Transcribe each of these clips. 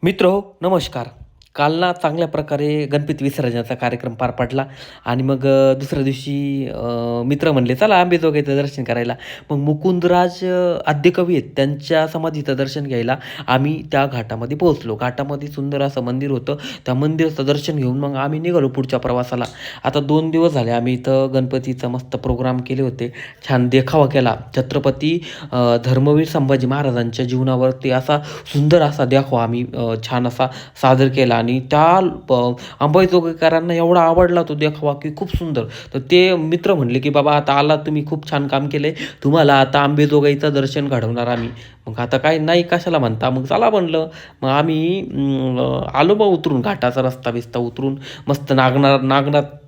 मित्र नमस्कार. काल ना चांगल्या प्रकारे गणपती विसर्जनाचा कार्यक्रम पार पडला आणि मग दुसऱ्या दिवशी मित्र म्हणले, "चला अंबेजोगाईचं दर्शन करायला." मग मुकुंदराज आद्य कवी आहेत, त्यांच्या समाधीचं दर्शन घ्यायला आम्ही त्या घाटामध्ये पोहोचलो. घाटामध्ये सुंदर असं मंदिर होतं. त्या मंदिराचं दर्शन घेऊन मग आम्ही निघालो पुढच्या प्रवासाला. आता 2 दिवस झाले आम्ही इथं गणपतीचा मस्त प्रोग्राम केले होते. छान देखावा केला. छत्रपती धर्मवीर संभाजी महाराजांच्या जीवनावरती असा सुंदर असा देखावा आम्ही छान असा सादर केला आणि त्या अंबाजोगाईकरांना एवढा आवडला तो देखावा की खूप सुंदर. तर ते मित्र म्हणले, की "बाबा आता आलात तुम्ही, खूप छान काम केलंय. तुम्हाला आता अंबाजोगाईचं दर्शन घडवणार आम्ही." मग आता काय नाही कशाला म्हणता, मग चला म्हणलं. मग आम्ही आलो मग उतरून घाटाचा रस्ता-बिस्ता उतरून मस्त नागनाथ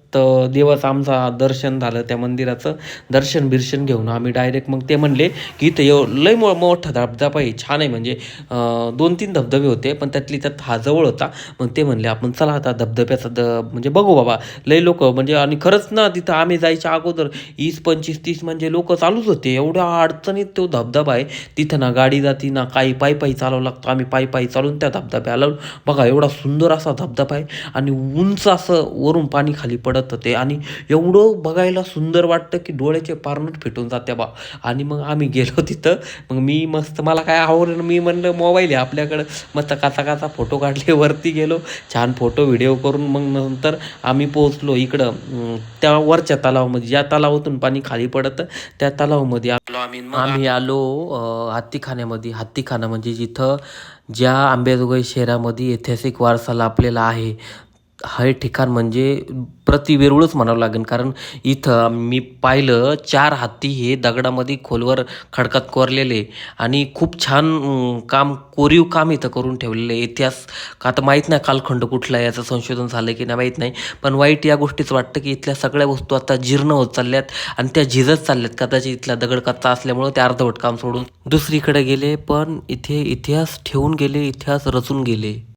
देवाचं आमचा दर्शन झालं. त्या मंदिराचं दर्शन-बिर्शन घेऊन आम्ही डायरेक्ट मग ते म्हणले, की "इथं लय मोठा धबधबा आहे, छान आहे." म्हणजे 2-3 धबधबे होते, पण त्यातली त्यात हा जवळ होता. मग ते म्हणले, "आपण चला आता धबधब्याचा म्हणजे बघू बाबा." लय लोकं म्हणजे आणि खरंच ना तिथं आम्ही जायच्या अगोदर 20, 25, 30 म्हणजे लोकं चालूच होते. एवढ्या अडचणीत तो धबधबा आहे. तिथं ना गाडी जाती ना काही, पायी-पायी चालावं लागतं. आम्ही पायी-पायी चालून त्या धबधब्याला आलो. बघा एवढा सुंदर असा धबधबा आहे आणि उंच असं वरून पाणी खाली पडत होते आणि एवढं बघायला सुंदर वाटतं, की डोळ्याचे पारणं फिटून जाते बा. आणि मग आम्ही गेलो तिथं. मग मी मस्त मला काय आवडलं, मी म्हणलं मोबाईल आहे आपल्याकडं, मस्त काचा फोटो काढले. वरती गेलो, छान फोटो व्हिडिओ करून मग नंतर आम्ही पोहोचलो इकडं त्या वरच्या तलावामध्ये, ज्या तलावातून पाणी खाली पडतं त्या तलावामध्ये आलो आम्ही. मग आम्ही आलो हत्तीखान्यामध्ये. हत्तीखाना म्हणजे जिथं ज्या अंबाजोगाई शहरामध्ये ऐतिहासिक वारसा लाभलेला आहे. हे ठिकाण म्हणजे प्रतिवेरूळच म्हणावं लागेल, कारण इथं मी पाहिलं 4 हत्ती हे दगडामध्ये खोलवर खडकात कोरलेले आणि खूप छान कोरीव काम इथं करून ठेवलेलं आहे. इतिहास का आता माहीत नाही कालखंड कुठला आहे, याचं संशोधन झालं की नाही माहीत नाही. पण वाईट या गोष्टीचं वाटतं, की इथल्या सगळ्या वस्तू आता जीर्ण होत चालल्यात आणि त्या झिजत चालल्यात. कदाचित इथला दगड कच्चा असल्यामुळं ते अर्धवट काम सोडून दुसरीकडे गेले, पण इथे इतिहास ठेवून गेले, इतिहास रचून गेले.